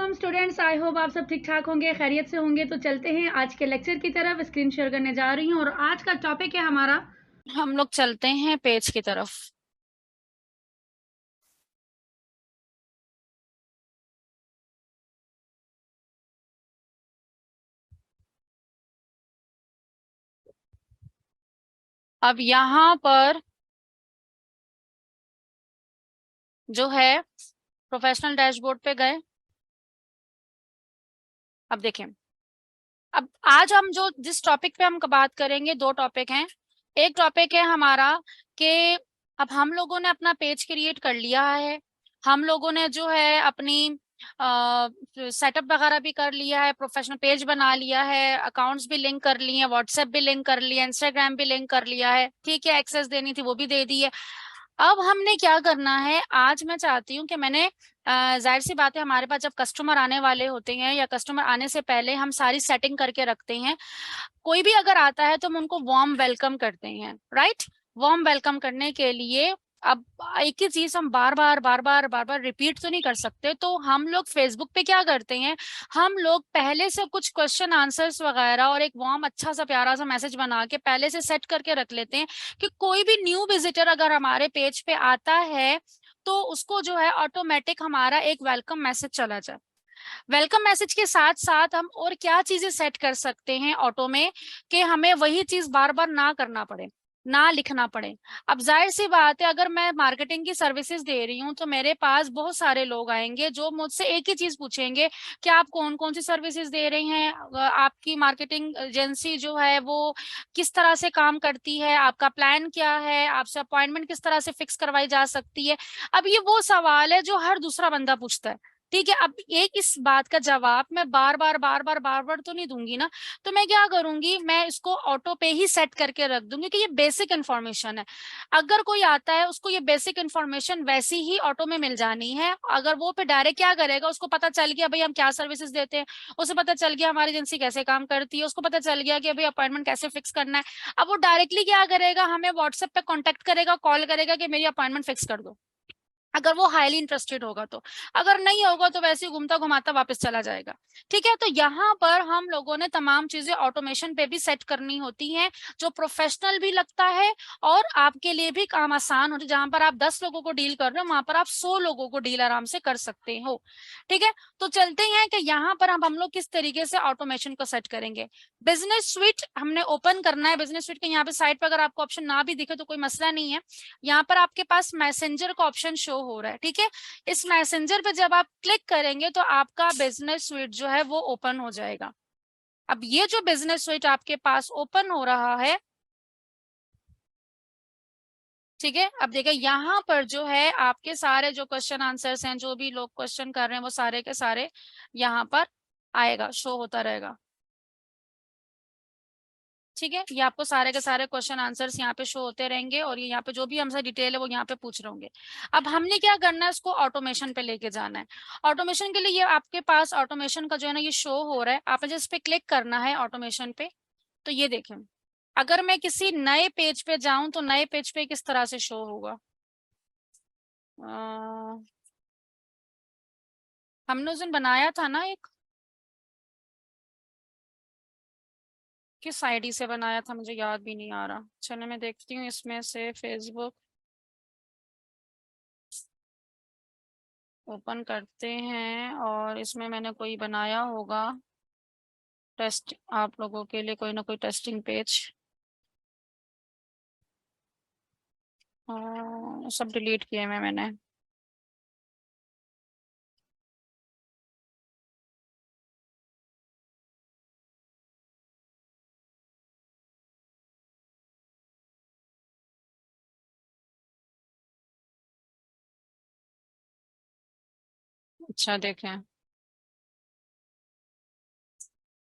Welcome students. I hope आप सब ठीक ठाक होंगे, खैरियत से होंगे। तो चलते हैं आज के लेक्चर की तरफ। स्क्रीन शेयर करने जा रही हूँ और आज का टॉपिक है हमारा, हम लोग चलते हैं पेज की तरफ। अब यहाँ पर जो है प्रोफेशनल डैशबोर्ड पे गए। अब देखें, अब आज हम जो जिस टॉपिक पे हम बात करेंगे, दो टॉपिक हैं। एक टॉपिक है हमारा कि अब हम लोगों ने अपना पेज क्रिएट कर लिया है, हम लोगों ने जो है अपनी सेटअप वगैरह भी कर लिया है, प्रोफेशनल पेज बना लिया है, अकाउंट्स भी लिंक कर लिए हैं, व्हाट्सएप भी लिंक कर लिया, इंस्टाग्राम भी लिंक कर लिया है। ठीक है, एक्सेस देनी थी वो भी दे दी है। अब हमने क्या करना है, आज मैं चाहती हूँ कि मैंने जाहिर सी बात है, हमारे पास जब कस्टमर आने वाले होते हैं या कस्टमर आने से पहले हम सारी सेटिंग करके रखते हैं। कोई भी अगर आता है तो हम उनको वार्म वेलकम करते हैं, राइट। वार्म वेलकम करने के लिए अब एक ही चीज हम बार बार रिपीट तो नहीं कर सकते, तो हम लोग फेसबुक पे क्या करते हैं, हम लोग पहले से कुछ क्वेश्चन आंसर्स वगैरह और एक वार्म अच्छा सा प्यारा सा मैसेज बना के पहले से सेट करके रख लेते हैं कि कोई भी न्यू विजिटर अगर हमारे पेज पे आता है तो उसको जो है ऑटोमेटिक हमारा एक वेलकम मैसेज चला जाए। वेलकम मैसेज के साथ साथ हम और क्या चीजें सेट कर सकते हैं ऑटो में कि हमें वही चीज बार बार ना करना पड़े, ना लिखना पड़े। अब जाहिर सी बात है, अगर मैं मार्केटिंग की सर्विसेज दे रही हूँ तो मेरे पास बहुत सारे लोग आएंगे जो मुझसे एक ही चीज पूछेंगे कि आप कौन कौन सी सर्विसेज दे रहे हैं, आपकी मार्केटिंग एजेंसी जो है वो किस तरह से काम करती है, आपका प्लान क्या है, आपसे अपॉइंटमेंट किस तरह से फिक्स करवाई जा सकती है। अब ये वो सवाल है जो हर दूसरा बंदा पूछता है। ठीक है, अब एक इस बात का जवाब मैं बार बार तो नहीं दूंगी ना, तो मैं क्या करूंगी, मैं इसको ऑटो पे ही सेट करके रख दूंगी कि ये बेसिक इन्फॉर्मेशन है। अगर कोई आता है उसको ये बेसिक इन्फॉर्मेशन वैसी ही ऑटो में मिल जानी है। अगर वो पे डायरेक्ट क्या करेगा, उसको पता चल गया भाई हम क्या सर्विसेज देते हैं, उसे पता चल गया हमारी एजेंसी कैसे काम करती है, उसको पता चल गया कि भाई अपॉइंटमेंट कैसे फिक्स करना है। अब वो डायरेक्टली क्या करेगा, हमें व्हाट्सएप पे कॉन्टेक्ट करेगा, कॉल करेगा कि मेरी अपॉइंटमेंट फिक्स कर दो, अगर वो हाईली इंटरेस्टेड होगा तो। अगर नहीं होगा तो वैसे ही घूमता घुमाता वापस चला जाएगा। ठीक है, तो यहाँ पर हम लोगों ने तमाम चीजें ऑटोमेशन पे भी सेट करनी होती हैं, जो प्रोफेशनल भी लगता है और आपके लिए भी काम आसान होता है। जहां पर आप 10 लोगों को डील कर रहे हो वहां पर आप 100 लोगों को डील आराम से कर सकते हो। ठीक है, तो चलते हैं कि यहाँ पर हम लोग किस तरीके से ऑटोमेशन को सेट करेंगे। बिजनेस स्विट हमने ओपन करना है। बिजनेस स्विट के यहाँ पे साइड पर अगर आपको ऑप्शन ना भी दिखे तो कोई मसला नहीं है, यहाँ पर आपके पास मैसेंजर का ऑप्शन शो हो रहा है। ठीक है, इस मैसेंजर पे जब आप क्लिक करेंगे तो आपका बिजनेस स्विट जो है वो ओपन हो जाएगा। अब ये जो बिजनेस स्विट आपके पास ओपन हो रहा है, ठीक है, अब देखिए यहाँ पर जो है आपके सारे जो क्वेश्चन आंसर्स हैं, जो भी लोग क्वेश्चन कर रहे हैं वो सारे के सारे यहाँ पर आएगा, शो होता रहेगा। ठीक है, ये आपको सारे के सारे क्वेश्चन आंसर्स यहाँ पे शो होते रहेंगे और ये यहाँ पे जो भी हमसे डिटेल है वो यहाँ पे पूछ रहे होंगे। अब हमने क्या करना है, इसको ऑटोमेशन पे लेके जाना है। ऑटोमेशन के लिए ये आपके पास ऑटोमेशन का जो है ना ये शो हो रहा है, आपने जिस पे क्लिक करना है ऑटोमेशन पे, तो ये देखें अगर मैं किसी नए पेज पे जाऊं तो नए पेज पे किस तरह से शो होगा। हमने उस दिन बनाया था ना एक, किस आईडी से बनाया था मुझे याद भी नहीं आ रहा। चलो मैं देखती हूँ इसमें से, फेसबुक ओपन करते हैं और इसमें मैंने कोई बनाया होगा टेस्ट आप लोगों के लिए, कोई ना कोई टेस्टिंग पेज। सब डिलीट किए मैंने। अच्छा देखें,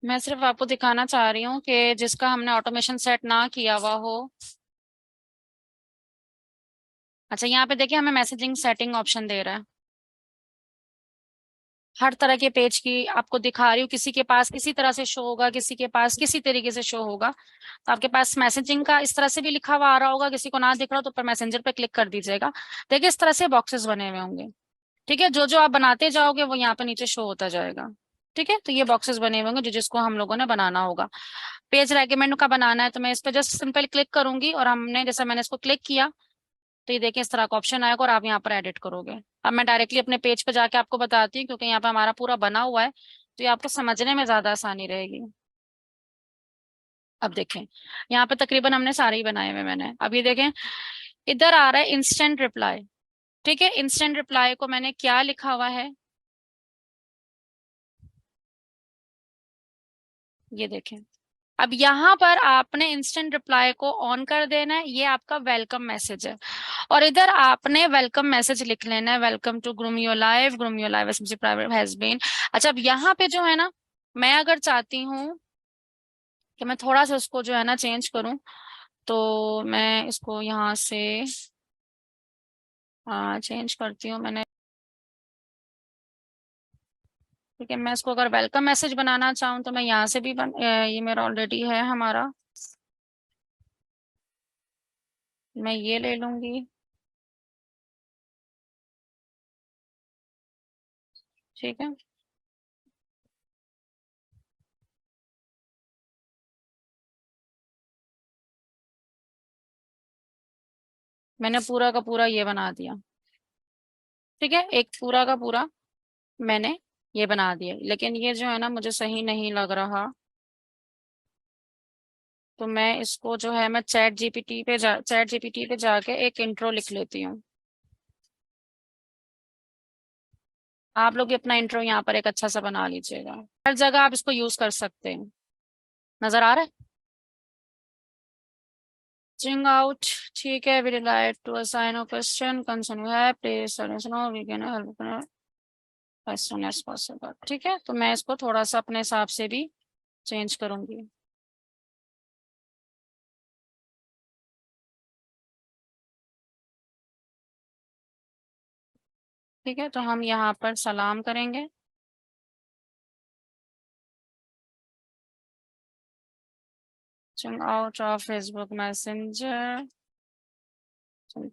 मैं सिर्फ आपको दिखाना चाह रही हूँ कि जिसका हमने ऑटोमेशन सेट ना किया हुआ हो। अच्छा यहाँ पे देखिए हमें मैसेजिंग सेटिंग ऑप्शन दे रहा है, हर तरह के पेज की आपको दिखा रही हूँ। किसी के पास इसी तरह से शो होगा, किसी के पास किसी तरीके से शो होगा। तो आपके पास मैसेजिंग का इस तरह से भी लिखा हुआ आ रहा होगा, किसी को ना दिख रहा हो तो ऊपर मैसेंजर पे क्लिक कर दीजिएगा। देखिए इस तरह से बॉक्सेस बने हुए होंगे। ठीक है, जो जो आप बनाते जाओगे वो यहाँ पे नीचे शो होता जाएगा। ठीक है, तो ये बॉक्सेस बने हुए होंगे जो जिसको हम लोगों ने बनाना होगा। पेज रेकमेंड का बनाना है तो मैं इस पे जस्ट सिंपल क्लिक करूंगी, और हमने जैसे मैंने इसको क्लिक किया तो ये देखिए इस तरह का ऑप्शन आएगा और आप यहाँ पर एडिट करोगे। अब मैं डायरेक्टली अपने पेज पे जाके आपको बताती हूँ, क्योंकि यहाँ पे हमारा पूरा बना हुआ है तो ये आपको समझने में ज्यादा आसानी रहेगी। अब देखें, यहाँ पे तकरीबन हमने सारे ही बनाए हुए मैंने। अब ये देखें, इधर आ रहा है इंस्टेंट रिप्लाई। ठीक है, इंस्टेंट रिप्लाई को मैंने क्या लिखा हुआ है, ये देखें। अब यहाँ पर आपने इंस्टेंट रिप्लाई को ऑन कर देना है, ये आपका वेलकम मैसेज है। और इधर आपने वेलकम मैसेज लिख लेना है, welcome to groom your life, groom your life private has been. अच्छा, अब यहाँ पे जो है ना, मैं अगर चाहती हूँ कि मैं थोड़ा सा उसको जो है ना चेंज करूँ, तो मैं इसको यहाँ से चेंज करती हूँ मैंने। ठीक है, मैं इसको अगर वेलकम मैसेज बनाना चाहूँ तो मैं यहाँ से भी ये मेरा ऑलरेडी है हमारा, मैं ये ले लूंगी। ठीक है, मैंने पूरा का पूरा ये बना दिया। ठीक है, एक पूरा का पूरा मैंने ये बना दिया, लेकिन ये जो है ना मुझे सही नहीं लग रहा, तो मैं इसको जो है मैं चैट जीपीटी पे जाके एक इंट्रो लिख लेती हूँ। आप लोग भी अपना इंट्रो यहाँ पर एक अच्छा सा बना लीजिएगा, हर जगह आप इसको यूज कर सकते हैं। नजर आ रहा है? String out, ठीक है, we like to assign a question concern you have, please let us know, we can help you as soon as possible। ठीक है, तो मैं इसको थोड़ा सा अपने हिसाब से भी चेंज करूंगी। ठीक है, तो हम यहाँ पर सलाम करेंगे। String out of Facebook Messenger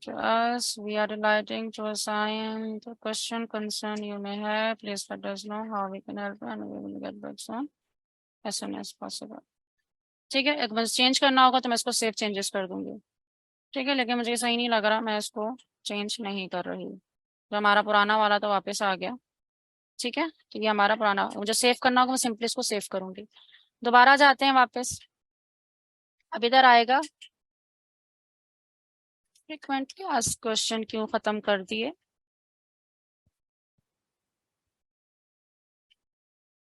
to us, we are delighting to assign the question concern you may have, please let us know how we can help you and we will get back soon as possible। ठीक है, एक बार change करना होगा तो मैं इसको save changes कर दूंगी। ठीक है, लेकिन मुझे सही नहीं लग रहा, मैं इसको चेंज नहीं कर रही। जो हमारा पुराना वाला तो वापस आ गया। ठीक है, तो ये हमारा पुराना, मुझे सेव करना होगा, मैं सिंपली इसको सेव करूंगी। दोबारा जाते हैं वापस। अब इधर आएगा फ्रिक्वेंटली आस्क्ड क्वेश्चन क्यों खत्म कर दिए।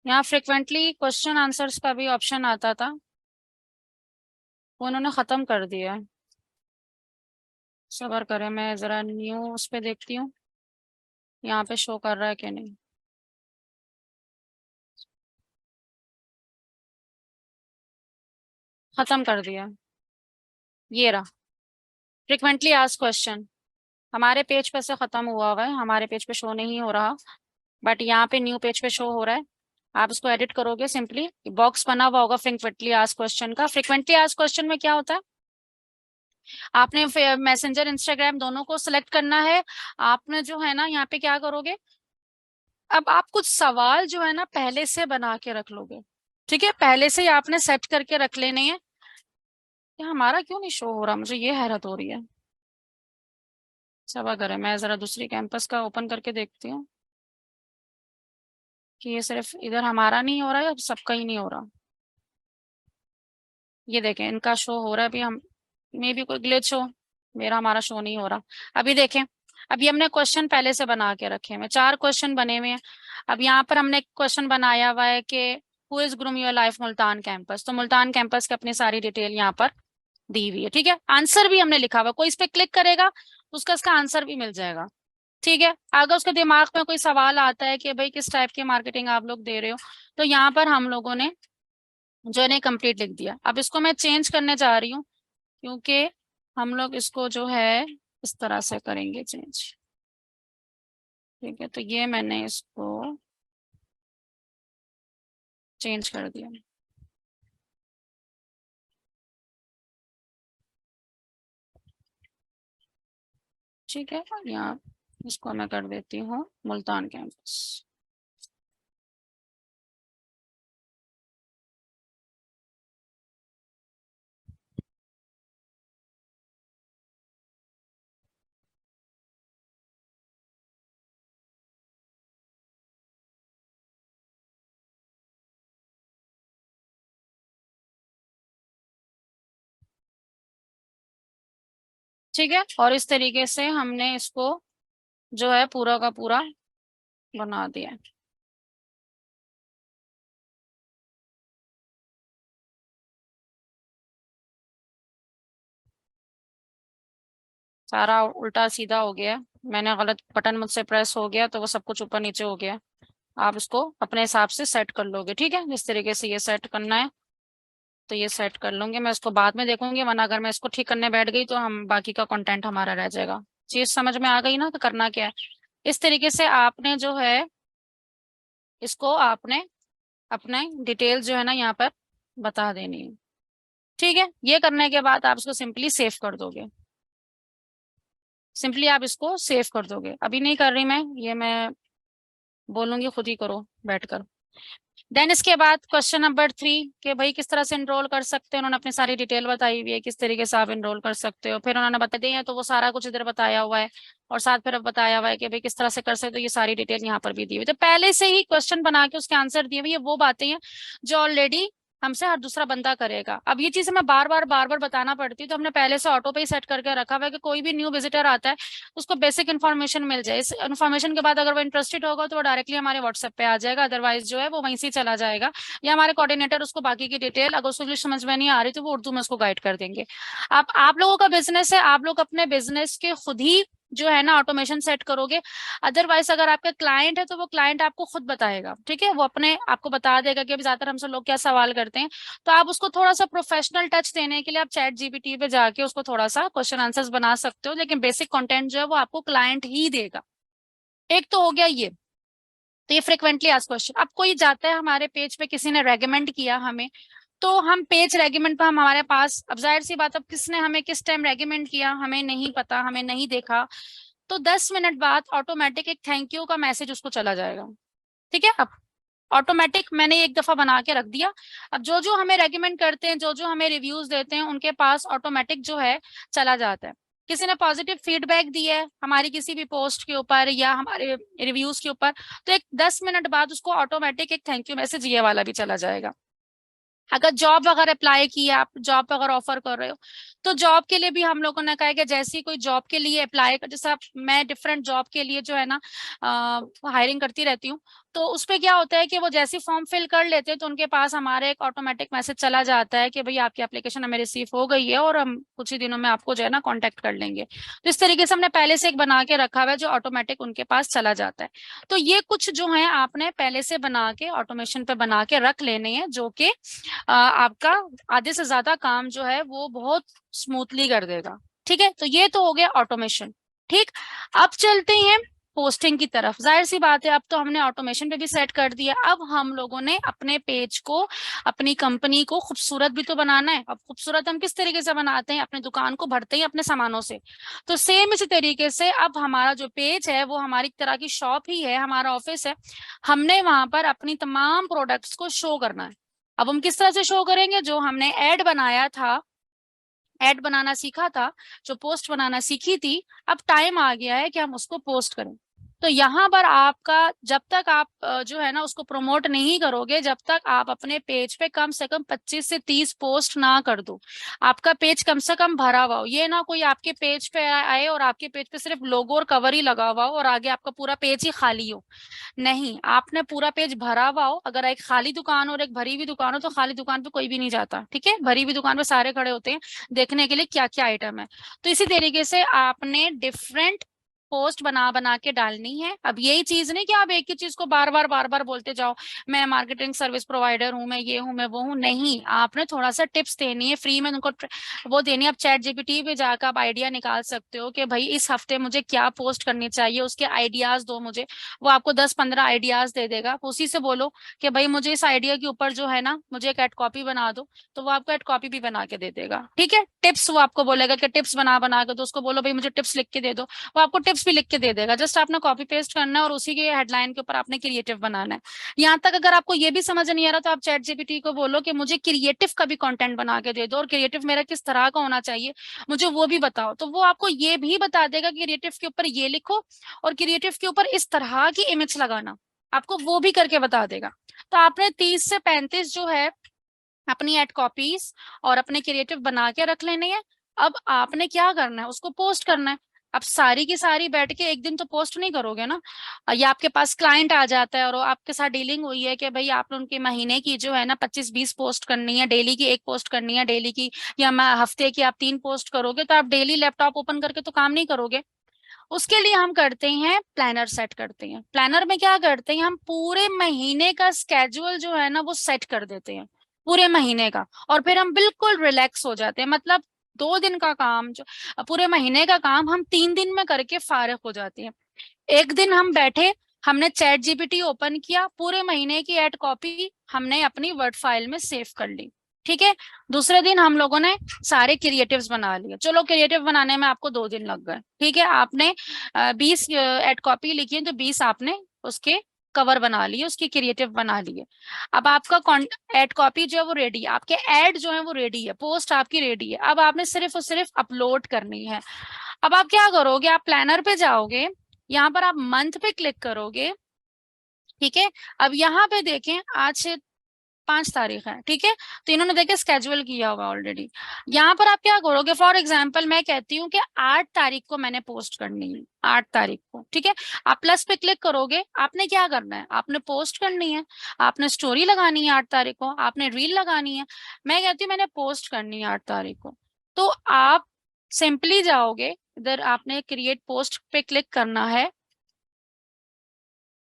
यहाँ फ्रिक्वेंटली क्वेश्चन आंसर्स का भी ऑप्शन आता था, वो उन्होंने खत्म कर दिया है। सबर करें, मैं जरा न्यू उस पे देखती हूँ यहाँ पे शो कर रहा है कि नहीं। खत्म कर दिया, ये रहा फ्रिक्वेंटली आस्क्ड क्वेश्चन। हमारे पेज पे से खत्म हुआ है, हमारे पेज पे शो नहीं हो रहा, बट यहाँ पे न्यू पेज पे शो हो रहा है। आप इसको एडिट करोगे, सिंपली बॉक्स बना हुआ होगा फ्रिक्वेंटली आस्क्ड क्वेश्चन का। फ्रिक्वेंटली आस्क्ड क्वेश्चन में क्या होता है, आपने मैसेंजर इंस्टाग्राम दोनों को सिलेक्ट करना है। आपने जो है ना यहाँ पे क्या करोगे, अब आप कुछ सवाल जो है ना पहले से बना के रख लोगे। ठीक है, पहले से ही आपने सेट करके रख लेने हैं। ये हमारा क्यों नहीं शो हो रहा, मुझे ये हैरत हो रही है। सब अगर है, मैं जरा दूसरी कैंपस का ओपन करके देखती हूँ कि ये सिर्फ इधर हमारा नहीं हो रहा है, अब सबका ही नहीं हो रहा। ये देखें, इनका शो हो रहा है, अभी हम मे भी कोई ग्लिच हो, मेरा हमारा शो नहीं हो रहा। अभी देखें, अभी हमने क्वेश्चन पहले से बना के रखे हैं, 4 क्वेश्चन बने हुए हैं। अब यहाँ पर हमने क्वेश्चन बनाया हुआ है कि who is groom your life Multan campus, तो मुल्तान कैंपस की अपनी सारी डिटेल यहाँ पर दी हुई है। ठीक है, आंसर भी हमने लिखा हुआ, कोई इस पे क्लिक करेगा तो उसका इसका आंसर भी मिल जाएगा। ठीक है, अगर उसके दिमाग में कोई सवाल आता है कि भाई किस टाइप की मार्केटिंग आप लोग दे रहे हो, तो यहाँ पर हम लोगों ने जो है कंप्लीट लिख दिया। अब इसको मैं चेंज करने जा रही हूँ, क्योंकि हम लोग इसको जो है इस तरह से करेंगे चेंज। ठीक है, तो ये मैंने इसको चेंज कर दिया। ठीक है, यहाँ इसको मैं कर देती हूँ मुल्तान कैंपस। ठीक है, और इस तरीके से हमने इसको जो है पूरा का पूरा बना दिया है। सारा उल्टा सीधा हो गया, मैंने गलत बटन मुझसे प्रेस हो गया तो वो सब कुछ ऊपर नीचे हो गया। आप इसको अपने हिसाब से सेट कर लोगे, ठीक है, जिस तरीके से ये सेट करना है तो ये सेट कर लूंगी मैं, इसको बाद में देखूंगी, वरना अगर मैं इसको ठीक करने बैठ गई तो हम बाकी का कंटेंट हमारा रह जाएगा। चीज समझ में आ गई ना, तो करना क्या है, इस तरीके से आपने जो है इसको आपने अपने डिटेल जो है ना यहाँ पर बता देनी है। ठीक है, ये करने के बाद आप इसको सिंपली सेव कर दोगे, सिंपली आप इसको सेव कर दोगे। अभी नहीं कर रही मैं, ये मैं बोलूंगी, खुद ही करो बैठकर। देन इसके बाद क्वेश्चन नंबर 3 कि भाई किस तरह से एनरोल कर सकते हैं, उन्होंने अपनी सारी डिटेल बताई हुई है किस तरीके से आप एनरोल कर सकते हो, फिर उन्होंने बता दिए हैं तो वो सारा कुछ इधर बताया हुआ है, और साथ फिर अब बताया हुआ है कि भाई किस तरह से कर सकते हो, ये सारी डिटेल यहाँ पर भी दी हुई है। तो पहले से ही क्वेश्चन बना के उसके आंसर दिए हुए, ये वो बातें हैं जो ऑलरेडी हमसे हर दूसरा बंदा करेगा। अब ये चीज हमें बार बार बताना पड़ती है, तो हमने पहले से ऑटो पे ही सेट करके रखा हुआ है कि कोई भी न्यू विजिटर आता है उसको बेसिक इन्फॉर्मेशन मिल जाए। इस इन्फॉर्मेशन के बाद अगर वो इंटरेस्टेड होगा तो वो डायरेक्टली हमारे व्हाट्सएप पे आ जाएगा, अदरवाइज जो है वो वहीं से ही चला जाएगा, या हमारे कोऑर्डिनेटर उसको बाकी की डिटेल, अगर उसको इंग्लिश समझ में नहीं आ रही तो वो उर्दू में उसको गाइड कर देंगे। आप लोगों का बिजनेस है, आप लोग अपने बिजनेस के खुद ही जो है ना ऑटोमेशन सेट करोगे। अदरवाइज अगर आपका क्लाइंट है तो वो क्लाइंट आपको खुद बताएगा, ठीक है, वो अपने आपको बता देगा कि अभी ज्यादातर हमसे लोग क्या सवाल करते हैं, तो आप उसको थोड़ा सा प्रोफेशनल टच देने के लिए आप चैट जीपीटी पे जाके उसको थोड़ा सा क्वेश्चन आंसर्स बना सकते हो, लेकिन बेसिक कंटेंट जो है वो आपको क्लाइंट ही देगा। एक तो हो गया ये, तो ये फ्रिक्वेंटली आस्क्ड क्वेश्चन। अब कोई जाता है हमारे पेज पे, किसी ने रेकमेंड किया हमें, तो हम पेज रेगिमेंट पर, हम हमारे पास, अब जाहिर सी बात, अब किसने हमें किस टाइम रेगिमेंट किया हमें नहीं पता, हमें नहीं देखा, तो 10 मिनट बाद ऑटोमेटिक एक थैंक यू का मैसेज उसको चला जाएगा। ठीक है, अब ऑटोमेटिक मैंने एक दफा बना के रख दिया। अब जो जो हमें रेकमेंड करते हैं, जो जो हमें रिव्यूज देते हैं, उनके पास ऑटोमेटिक जो है चला जाता है। किसी ने पॉजिटिव फीडबैक दिया है हमारी किसी भी पोस्ट के ऊपर या हमारे रिव्यूज के ऊपर, तो एक 10 मिनट बाद उसको ऑटोमेटिक एक थैंक यू मैसेज ये वाला भी चला जाएगा। अगर जॉब अगर अप्लाई की है, आप जॉब अगर ऑफर कर रहे हो, तो जॉब के लिए भी हम लोगों ने कहा है कि जैसे ही कोई जॉब के लिए अप्लाई कर, जैसे आप, मैं डिफरेंट जॉब के लिए जो है ना हायरिंग करती रहती हूँ, तो उसपे क्या होता है कि वो जैसे फॉर्म फिल कर लेते हैं तो उनके पास हमारे एक ऑटोमेटिक मैसेज चला जाता है कि भाई आपकी एप्लीकेशन हमें रिसीव हो गई है और हम कुछ ही दिनों में आपको जो है ना कॉन्टेक्ट कर लेंगे। तो इस तरीके से हमने पहले से एक बना के रखा हुआ है जो ऑटोमेटिक उनके पास चला जाता है। तो ये कुछ जो है आपने पहले से बना के ऑटोमेशन पे बना के रख लेने हैं, जो कि आपका आधे से ज्यादा काम जो है वो बहुत स्मूथली कर देगा। ठीक है, तो ये तो हो गया ऑटोमेशन। ठीक, अब चलते हैं पोस्टिंग की तरफ। जाहिर सी बात है, अब तो हमने ऑटोमेशन पे भी सेट कर दिया, अब हम लोगों ने अपने पेज को, अपनी कंपनी को खूबसूरत भी तो बनाना है। अब खूबसूरत हम किस तरीके से बनाते हैं, अपनी दुकान को भरते हैं अपने सामानों से, तो सेम इसी तरीके से अब हमारा जो पेज है वो हमारी तरह की शॉप ही है, हमारा ऑफिस है, हमने वहां पर अपनी तमाम प्रोडक्ट्स को शो करना है। अब हम किस तरह से शो करेंगे, जो हमने ऐड बनाया था, ऐड बनाना सीखा था, जो पोस्ट बनाना सीखी थी, अब टाइम आ गया है कि हम उसको पोस्ट करें। तो यहाँ पर आपका, जब तक आप जो है ना उसको प्रमोट नहीं करोगे, जब तक आप अपने पेज पे कम से कम 25 से 30 पोस्ट ना कर दो, आपका पेज कम से कम भरा हुआ हो। ये ना कोई आपके पेज पे आए और आपके पेज पे सिर्फ लोगो और कवर ही लगा हुआ हो और आगे आपका पूरा पेज ही खाली हो। नहीं, आपने पूरा पेज भरा हुआ हो। अगर एक खाली दुकान और एक भरी हुई दुकान हो, तो खाली दुकान पे कोई भी नहीं जाता, ठीक है, भरी हुई दुकान पे सारे खड़े होते हैं देखने के लिए क्या क्या आइटम है। तो इसी तरीके से आपने डिफरेंट पोस्ट बना बना के डालनी है। अब यही चीज नहीं कि आप एक ही चीज को बार बार बोलते जाओ, मैं मार्केटिंग सर्विस प्रोवाइडर हूँ, मैं ये हूँ, मैं वो हूँ। नहीं, आपने थोड़ा सा टिप्स देनी है फ्री में उनको, वो देनी है। आप चैट जीपीटी पे जाकर आप आइडिया निकाल सकते हो कि भाई इस हफ्ते मुझे क्या पोस्ट करनी चाहिए, उसके आइडियाज दो मुझे। वो आपको 10-15 आइडियाज दे देगा, उसी से बोलो कि भाई मुझे इस आइडिया के ऊपर जो है ना मुझे एक एड कॉपी बना दो, तो वो आपको एड कॉपी भी बना के दे देगा। ठीक है, टिप्स वो आपको बोलेगा कि टिप्स बना बना के, तो उसको बोलो भाई मुझे टिप्स लिख के दे दो, वो आपको टिप्स टॉपिक्स भी लिख के दे देगा, जस्ट आपने कॉपी पेस्ट करना है और उसी के हेडलाइन के ऊपर आपने क्रिएटिव बनाना है। यहाँ तक अगर आपको ये भी समझ नहीं आ रहा तो आप चैट जीपीटी को बोलो कि मुझे क्रिएटिव का भी कंटेंट बना के दे दो, और क्रिएटिव मेरा किस तरह का होना चाहिए मुझे वो भी बताओ, तो वो आपको ये भी बता देगा क्रिएटिव के ऊपर ये लिखो और क्रिएटिव के ऊपर इस तरह की इमेज लगाना, आपको वो भी करके बता देगा। तो आपने 30 से 35 जो है अपनी एड कॉपीज और अपने क्रिएटिव बना के रख लेने हैं। अब आपने क्या करना है, उसको पोस्ट करना है। अब सारी की सारी बैठ के एक दिन तो पोस्ट नहीं करोगे ना, या आपके पास क्लाइंट आ जाता है और वो आपके साथ डीलिंग हुई है कि भाई आपने उनके महीने की जो है ना 25-20 पोस्ट करनी है, डेली की 1 पोस्ट करनी है डेली की, या हफ्ते की आप 3 पोस्ट करोगे, तो आप डेली लैपटॉप ओपन करके तो काम नहीं करोगे। उसके लिए हम करते हैं प्लानर सेट करते हैं। प्लानर में क्या करते हैं, हम पूरे महीने का स्केड्यूल जो है ना वो सेट कर देते हैं पूरे महीने का, और फिर हम बिल्कुल रिलैक्स हो जाते हैं। मतलब 2 दिन का काम जो पूरे महीने का काम हम 3 दिन में करके फारिग हो जाते हैं। एक दिन हम बैठे, हमने चैट जीपीटी ओपन किया, पूरे महीने की एड कॉपी हमने अपनी वर्ड फाइल में सेव कर ली, ठीक है। दूसरे दिन हम लोगों ने सारे क्रिएटिव्स बना लिए, चलो क्रिएटिव बनाने में आपको 2 दिन लग गए, ठीक है। आपने 20 एड कॉपी लिखी है तो 20 आपने उसके कवर बना लिए, उसकी क्रिएटिव बना लिए। अब आपका एड कॉपी जो है वो रेडी है, आपके एड जो है वो रेडी है, पोस्ट आपकी रेडी है। अब आपने सिर्फ और सिर्फ अपलोड करनी है। अब आप क्या करोगे, आप प्लानर पे जाओगे, यहाँ पर आप मंथ पे क्लिक करोगे, ठीक है। अब यहाँ पे देखें आज 5 तारीख है, ठीक है, तो इन्होंने देखे स्केड्यूल किया होगा ऑलरेडी। यहाँ पर आप क्या करोगे, फॉर एग्जांपल मैं कहती हूँ कि 8 तारीख को मैंने पोस्ट करनी है, 8 तारीख को, ठीक है। आप प्लस पे क्लिक करोगे, आपने क्या करना है, आपने पोस्ट करनी है, आपने स्टोरी लगानी है 8 तारीख को, आपने रील लगानी है। मैं कहती हूँ मैंने पोस्ट करनी है 8 तारीख को, तो आप सिंपली जाओगे इधर, आपने क्रिएट पोस्ट पे क्लिक करना है,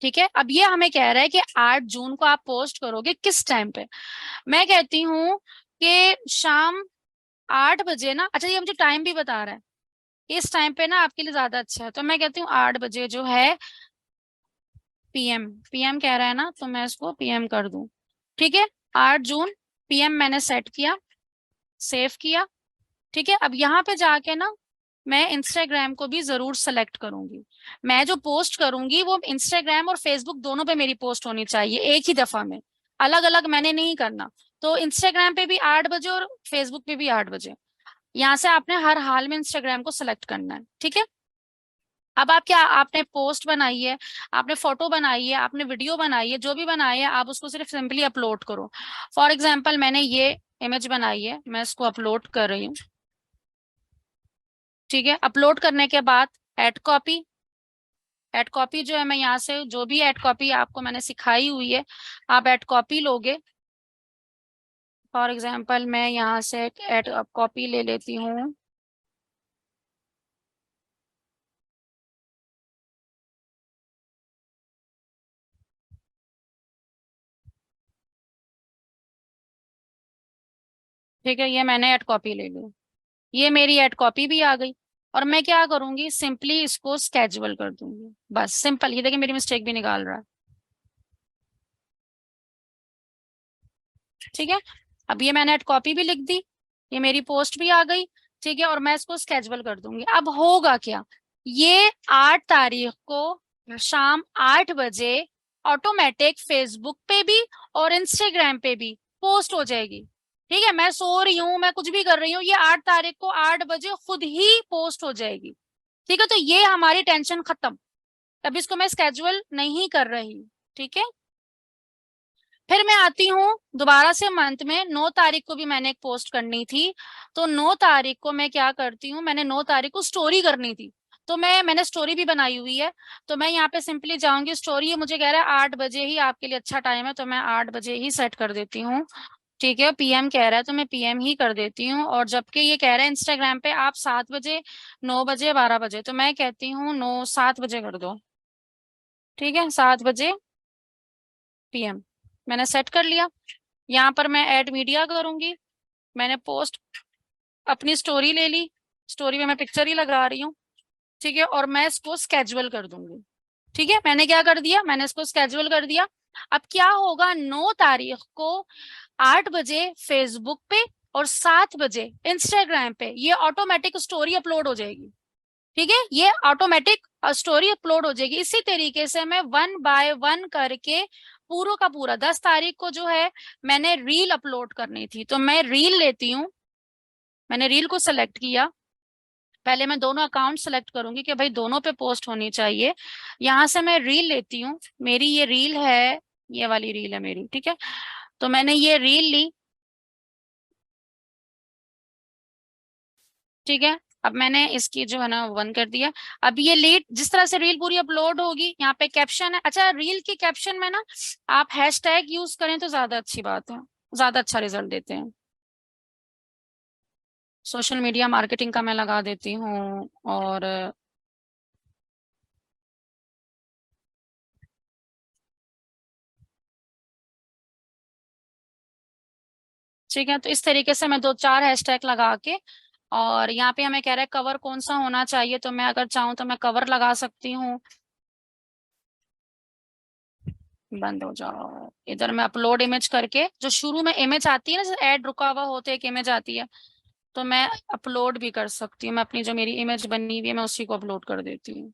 ठीक है। अब ये हमें कह रहा है कि 8 जून को आप पोस्ट करोगे, किस टाइम पे। मैं कहती हूँ कि शाम 8 बजे ना, अच्छा ये मुझे टाइम भी बता रहा है, इस टाइम पे ना आपके लिए ज्यादा अच्छा है, तो मैं कहती हूँ 8 बजे जो है पीएम, पीएम कह रहा है ना, तो मैं इसको पीएम कर दूं, ठीक है। 8 जून पीएम मैंने सेट किया, सेव किया, ठीक है। अब यहाँ पे जाके ना मैं इंस्टाग्राम को भी जरूर सेलेक्ट करूंगी। मैं जो पोस्ट करूंगी वो इंस्टाग्राम और फेसबुक दोनों पे मेरी पोस्ट होनी चाहिए एक ही दफा में, अलग अलग मैंने नहीं करना। तो इंस्टाग्राम पे भी 8 बजे और फेसबुक पे भी 8 बजे, यहाँ से आपने हर हाल में इंस्टाग्राम को सिलेक्ट करना है, ठीक है। अब आप क्या, आपने पोस्ट बनाई है, आपने फोटो बनाई है, आपने वीडियो बनाई है, जो भी बनाई है आप उसको सिर्फ सिंपली अपलोड करो। फॉर एग्जाम्पल मैंने ये इमेज बनाई है, मैं इसको अपलोड कर रही हूँ, ठीक है। अपलोड करने के बाद एड कॉपी, एड कॉपी जो है मैं यहाँ से जो भी एड कॉपी आपको मैंने सिखाई हुई है आप एड कॉपी लोगे। फॉर एग्जांपल मैं यहाँ से एक एड कॉपी ले लेती हूँ, ठीक है। ये मैंने एड कॉपी ले ली, ये मेरी एड कॉपी भी आ गई, और मैं क्या करूंगी, सिंपली इसको स्केजुअल कर दूंगी, बस सिंपल। ये देखिए मेरी मिस्टेक भी निकाल रहा है, ठीक है। अब ये मैंने एड कॉपी भी लिख दी, ये मेरी पोस्ट भी आ गई, ठीक है, और मैं इसको स्केजुअल कर दूंगी। अब होगा क्या, ये 8 तारीख को शाम 8 बजे ऑटोमेटिक फेसबुक पे भी और इंस्टाग्राम पे भी पोस्ट हो जाएगी, ठीक है। मैं सो रही हूँ, मैं कुछ भी कर रही हूँ, ये 8 तारीख को 8 बजे खुद ही पोस्ट हो जाएगी, ठीक है। तो ये हमारी टेंशन खत्म, अब इसको मैं स्केजुअल नहीं कर रही, ठीक है। फिर मैं आती हूँ दोबारा से मंथ में, 9 तारीख को भी मैंने एक पोस्ट करनी थी, तो 9 तारीख को मैं क्या करती हूँ, मैंने 9 तारीख को स्टोरी करनी थी, तो मैंने स्टोरी भी बनाई हुई है, तो मैं यहाँ पे सिंपली जाऊंगी स्टोरी, ये मुझे कह रहा है 8 बजे ही आपके लिए अच्छा टाइम है, तो मैं 8 बजे ही सेट कर देती हूँ, ठीक है। पीएम कह रहा है तो मैं पीएम ही कर देती हूँ, और जबकि ये कह रहा है इंस्टाग्राम पे आप 7 बजे, 9 बजे, 12 बजे, तो मैं कहती हूँ 7 बजे कर दो, ठीक है, 7 बजे पीएम मैंने सेट कर लिया। यहाँ पर मैं ऐड मीडिया करूंगी, मैंने पोस्ट अपनी स्टोरी ले ली, स्टोरी में मैं पिक्चर ही लगा रही हूँ, ठीक है, और मैं इसको स्केजुअल कर दूंगी, ठीक है। मैंने क्या कर दिया, मैंने इसको स्केजुअल कर दिया। अब क्या होगा, 9 तारीख को 8 बजे फेसबुक पे और 7 बजे इंस्टाग्राम पे ये ऑटोमेटिक स्टोरी अपलोड हो जाएगी, ठीक है, ये ऑटोमेटिक स्टोरी अपलोड हो जाएगी। इसी तरीके से मैं 1 बाय 1 करके पूरा का पूरा 10 तारीख को जो है मैंने रील अपलोड करनी थी, तो मैं रील लेती हूँ। मैंने रील को सेलेक्ट किया, पहले मैं दोनों अकाउंट सेलेक्ट करूंगी कि भाई दोनों पे पोस्ट होनी चाहिए। यहाँ से मैं रील लेती हूँ, मेरी ये रील है, ये वाली रील है मेरी, ठीक है। तो मैंने ये रील ली, ठीक है। अब मैंने इसकी जो है ना वन कर दिया। अब ये लीड, जिस तरह से रील पूरी अपलोड होगी, यहाँ पे कैप्शन है। अच्छा, रील के कैप्शन में ना आप हैशटैग यूज करें तो ज्यादा अच्छी बात है, ज्यादा अच्छा रिजल्ट देते हैं। सोशल मीडिया मार्केटिंग का मैं लगा देती हूँ। और ठीक है, तो इस तरीके से मैं 2-4 हैशटैग लगा के, और यहाँ पे हमें कह रहा है कवर कौन सा होना चाहिए, तो मैं अगर चाहूँ तो मैं कवर लगा सकती हूँ। बंद हो जाओ। इधर मैं अपलोड इमेज करके, जो शुरू में इमेज आती है ना, जैसे ऐड रुका हुआ होते एक इमेज आती है, तो मैं अपलोड भी कर सकती हूँ। मैं अपनी जो मेरी इमेज बनी हुई है मैं उसी को अपलोड कर देती हूँ।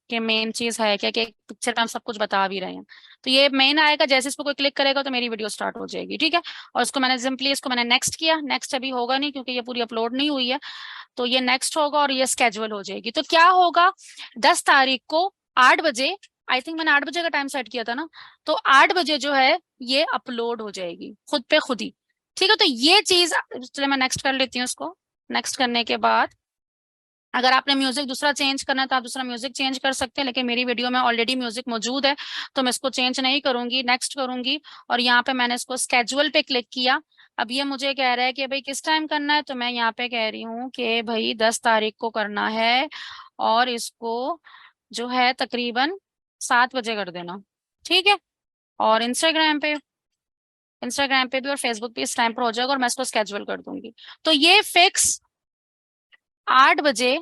कि मेन चीज है क्या कि एक पिक्चर में हम सब कुछ बता भी रहे हैं। तो ये मेन आएगा, जैसे इस पर कोई क्लिक करेगा तो मेरी वीडियो स्टार्ट हो जाएगी, ठीक है। और इसको मैंने सिंपली इसको मैंने नेक्स्ट किया। नेक्स्ट अभी होगा नहीं क्योंकि ये पूरी अपलोड नहीं हुई है, तो ये नेक्स्ट होगा और ये स्केजुअल हो जाएगी। तो क्या होगा, 10 तारीख को 8 बजे, आई थिंक मैंने 8 बजे का टाइम सेट किया था ना, तो 8 बजे जो है ये अपलोड हो जाएगी खुद पे खुद ही। ठीक है, तो ये चीज, चलिए मैं नेक्स्ट कर लेती हूँ इसको। नेक्स्ट करने के बाद अगर आपने म्यूजिक दूसरा चेंज करना है तो आप दूसरा म्यूजिक चेंज कर सकते हैं, लेकिन मेरी वीडियो में ऑलरेडी म्यूजिक मौजूद है तो मैं इसको चेंज नहीं करूंगी, नेक्स्ट करूंगी। और यहाँ पे मैंने इसको स्केजुअल पे क्लिक किया। अब ये मुझे कह रहा है कि भाई किस टाइम करना है, तो मैं यहाँ पे कह रही हूँ कि भाई 10 तारीख को करना है, और इसको जो है तकरीबन 7 बजे कर देना, ठीक है। और इंस्टाग्राम पे भी और फेसबुक पे इस टाइम पर हो जाएगा, और मैं इसको स्केजुअल कर दूंगी। तो ये फिक्स 8 बजे,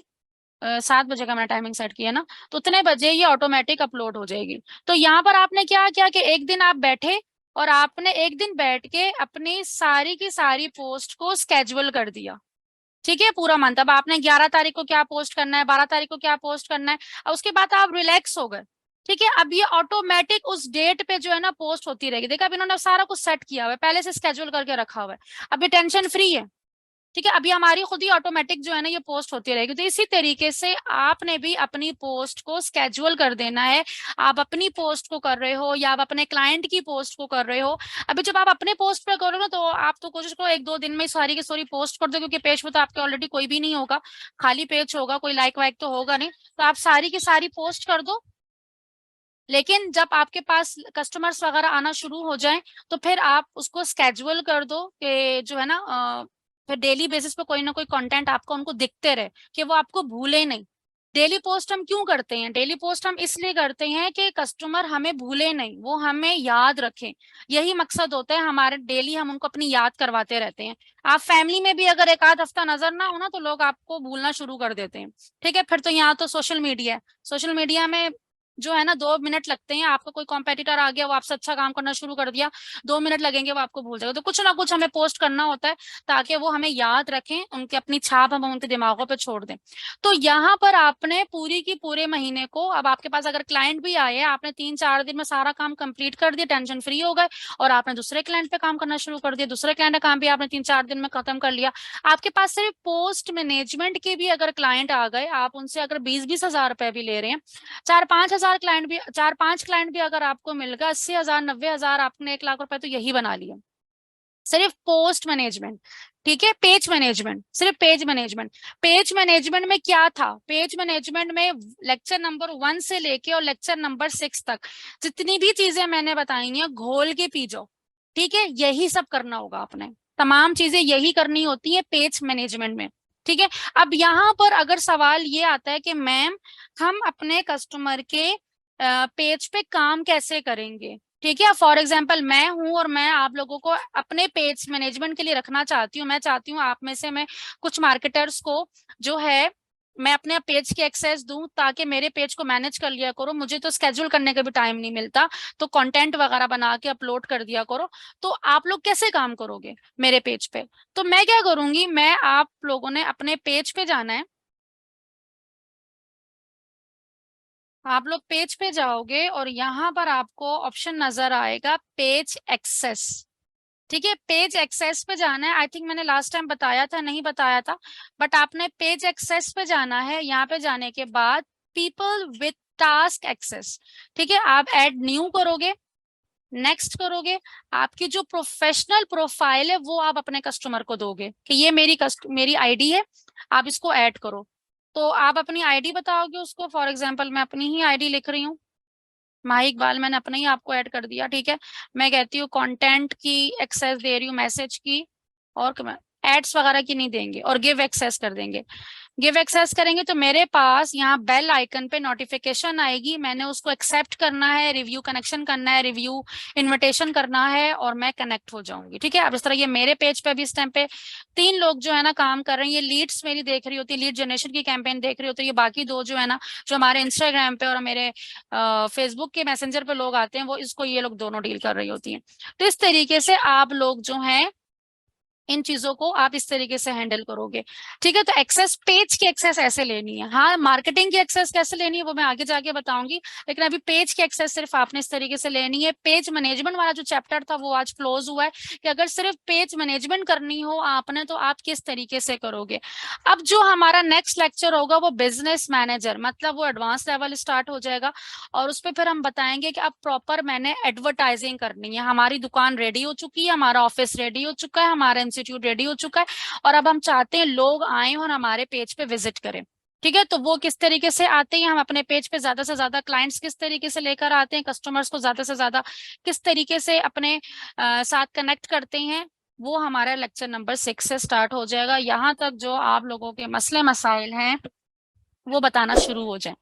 7 बजे का मैंने टाइमिंग सेट किया ना, तो उतने बजे ये ऑटोमेटिक अपलोड हो जाएगी। तो यहाँ पर आपने क्या किया कि एक दिन आप बैठे और आपने एक दिन बैठ के अपनी सारी की सारी पोस्ट को स्केजुअल कर दिया, ठीक है, पूरा मंथ। अब आपने 11 तारीख को क्या पोस्ट करना है, 12 तारीख को क्या पोस्ट करना है, और उसके बाद आप रिलैक्स हो गए, ठीक है। अब ये ऑटोमेटिक उस डेट पे जो है ना पोस्ट होती रहेगी। देखा, अब इन्होंने सारा कुछ सेट किया हुआ है, पहले से स्केजुअल करके रखा हुआ है। अब ये टेंशन फ्री है, ठीक है। अभी हमारी खुद ही ऑटोमेटिक जो है ना ये पोस्ट होती रहेगी। तो इसी तरीके से आपने भी अपनी पोस्ट को स्केजुअल कर देना है। आप अपनी पोस्ट को कर रहे हो या आप अपने क्लाइंट की पोस्ट को कर रहे हो, अभी जब आप अपने पोस्ट पे करो ना तो आप तो कोशिश करो 1-2 दिन में सारी की सारी पोस्ट कर दो, क्योंकि पेज पे तो आपके ऑलरेडी कोई भी नहीं होगा, खाली पेज होगा, कोई लाइक वाइक तो होगा नहीं, तो आप सारी की सारी पोस्ट कर दो। लेकिन जब आपके पास कस्टमर्स वगैरह आना शुरू हो जाए तो फिर आप उसको स्केजुअल कर दो कि जो है ना फिर डेली बेसिस पे कोई ना कोई कंटेंट आपको उनको दिखते रहे, कि वो आपको भूले नहीं। डेली पोस्ट हम क्यों करते हैं, डेली पोस्ट हम इसलिए करते हैं कि कस्टमर हमें भूले नहीं, वो हमें याद रखें। यही मकसद होता है हमारे, डेली हम उनको अपनी याद करवाते रहते हैं। आप फैमिली में भी अगर एक आध हफ्ता नजर ना हो ना तो लोग आपको भूलना शुरू कर देते हैं, ठीक है। फिर तो यहाँ तो सोशल मीडिया है, सोशल मीडिया में जो है ना 2 मिनट लगते हैं, आपका कोई कॉम्पिटिटर आ गया वो आपसे अच्छा काम करना शुरू कर दिया, 2 मिनट लगेंगे वो आपको भूल जाएगा। तो कुछ ना कुछ हमें पोस्ट करना होता है ताकि वो हमें याद रखें, उनके अपनी छाप हम उनके दिमागों पे छोड़ दें। तो यहाँ पर आपने पूरी की पूरे महीने को, अब आपके पास अगर क्लाइंट भी आए, आपने 3-4 दिन में सारा काम कंप्लीट कर दिया, टेंशन फ्री हो गए, और आपने दूसरे क्लाइंट पे काम करना शुरू कर दिया, दूसरे क्लाइंट का काम भी आपने 3-4 दिन में खत्म कर लिया। आपके पास सिर्फ पोस्ट मैनेजमेंट के भी अगर क्लाइंट आ गए, आप उनसे अगर 20-20 हजार रुपए भी ले रहे हैं, 4-5 क्लाइंट भी अगर आपको मिल गया, 80 हजार 90 हजार, आपने 1 लाख रुपए तो यही बना लिया, सिर्फ पोस्ट मैनेजमेंट। ठीक है, पेज मैनेजमेंट, सिर्फ पेज मैनेजमेंट। पेज मैनेजमेंट में क्या था, पेज मैनेजमेंट में लेक्चर नंबर 1 से लेके और लेक्चर नंबर 6 तक जितनी भी चीजें मैंने बताई हैं घोल के पी जाओ, ठीक है। यही सब करना होगा आपने, तमाम चीजें यही करनी होती है पेज मैनेजमेंट में, ठीक है। अब यहाँ पर अगर सवाल ये आता है कि मैम हम अपने कस्टमर के पेज पे काम कैसे करेंगे, ठीक है। फॉर एग्जाम्पल मैं हूं और मैं आप लोगों को अपने पेज मैनेजमेंट के लिए रखना चाहती हूँ। मैं चाहती हूँ आप में से मैं कुछ मार्केटर्स को जो है मैं अपने पेज की एक्सेस दूं ताकि मेरे पेज को मैनेज कर लिया करो, मुझे तो स्केड्यूल करने का भी टाइम नहीं मिलता, तो कंटेंट वगैरह बना के अपलोड कर दिया करो। तो आप लोग कैसे काम करोगे मेरे पेज पे, तो मैं क्या करूंगी, मैं आप लोगों ने अपने पेज पे जाना है, आप लोग पेज पे जाओगे और यहाँ पर आपको ऑप्शन नजर आएगा पेज एक्सेस। ठीक है, पेज एक्सेस पे जाना है। आई थिंक मैंने लास्ट टाइम बताया था, नहीं बताया था, बट आपने पेज एक्सेस पे जाना है। यहाँ पे जाने के बाद पीपल विथ टास्क एक्सेस, ठीक है, आप ऐड न्यू करोगे, नेक्स्ट करोगे, आपकी जो प्रोफेशनल प्रोफाइल है वो आप अपने कस्टमर को दोगे कि ये मेरी आईडी है, आप इसको ऐड करो। तो आप अपनी आईडी बताओगे उसको। फॉर एग्जांपल मैं अपनी ही आईडी लिख रही हूँ, माही इकबाल, मैंने अपना ही आपको ऐड कर दिया। ठीक है, मैं कहती हूँ कंटेंट की एक्सेस दे रही हूँ, मैसेज की, और एड्स वगैरह की नहीं देंगे, और गिव एक्सेस कर देंगे। गिव एक्सेस करेंगे तो मेरे पास यहाँ बेल आइकन पे नोटिफिकेशन आएगी, मैंने उसको एक्सेप्ट करना है, रिव्यू कनेक्शन करना है, रिव्यू इनविटेशन करना है, और मैं कनेक्ट हो जाऊंगी। ठीक है, अब इस तरह ये मेरे पेज पे भी इस टाइम पे 3 लोग जो है ना काम कर रहे हैं। ये लीड्स मेरी देख रही होती है, लीड जनरेशन की कैंपेन देख रही होती है। ये बाकी 2 जो है ना, जो हमारे इंस्टाग्राम पे और मेरे फेसबुक के मैसेंजर पे लोग आते हैं, वो इसको ये लोग दोनों डील कर रही होती हैं। तो इस तरीके से आप लोग जो हैं, इन चीजों को आप इस तरीके से हैंडल करोगे। ठीक है, तो एक्सेस, पेज की एक्सेस ऐसे लेनी है। हाँ, मार्केटिंग की एक्सेस कैसे लेनी है वो मैं आगे जाके बताऊंगी, लेकिन अभी पेज की एक्सेस सिर्फ आपने इस तरीके से लेनी है। पेज मैनेजमेंट वाला जो चैप्टर था वो आज क्लोज हुआ है, कि अगर सिर्फ पेज मैनेजमेंट करनी हो आपने तो आप किस तरीके से करोगे। अब जो हमारा नेक्स्ट लेक्चर होगा वो बिजनेस मैनेजर, मतलब वो एडवांस लेवल स्टार्ट हो जाएगा, और उस पर फिर हम बताएंगे कि अब प्रॉपर मैंने एडवर्टाइजिंग करनी है। हमारी दुकान रेडी हो चुकी है, हमारा ऑफिस रेडी हो चुका है, हमारा इंस्टीट्यूट रेडी हो चुका है, और अब हम चाहते हैं लोग आए और हमारे पेज पे विजिट करें। ठीक है, तो वो किस तरीके से आते हैं, हम अपने पेज पे ज्यादा से ज्यादा क्लाइंट्स किस तरीके से लेकर आते हैं, कस्टमर्स को ज्यादा से ज्यादा किस तरीके से अपने साथ कनेक्ट करते हैं, वो हमारा लेक्चर नंबर 6 से स्टार्ट हो जाएगा। यहाँ तक जो आप लोगों के मसले मसाइल हैं वो बताना शुरू हो जाए।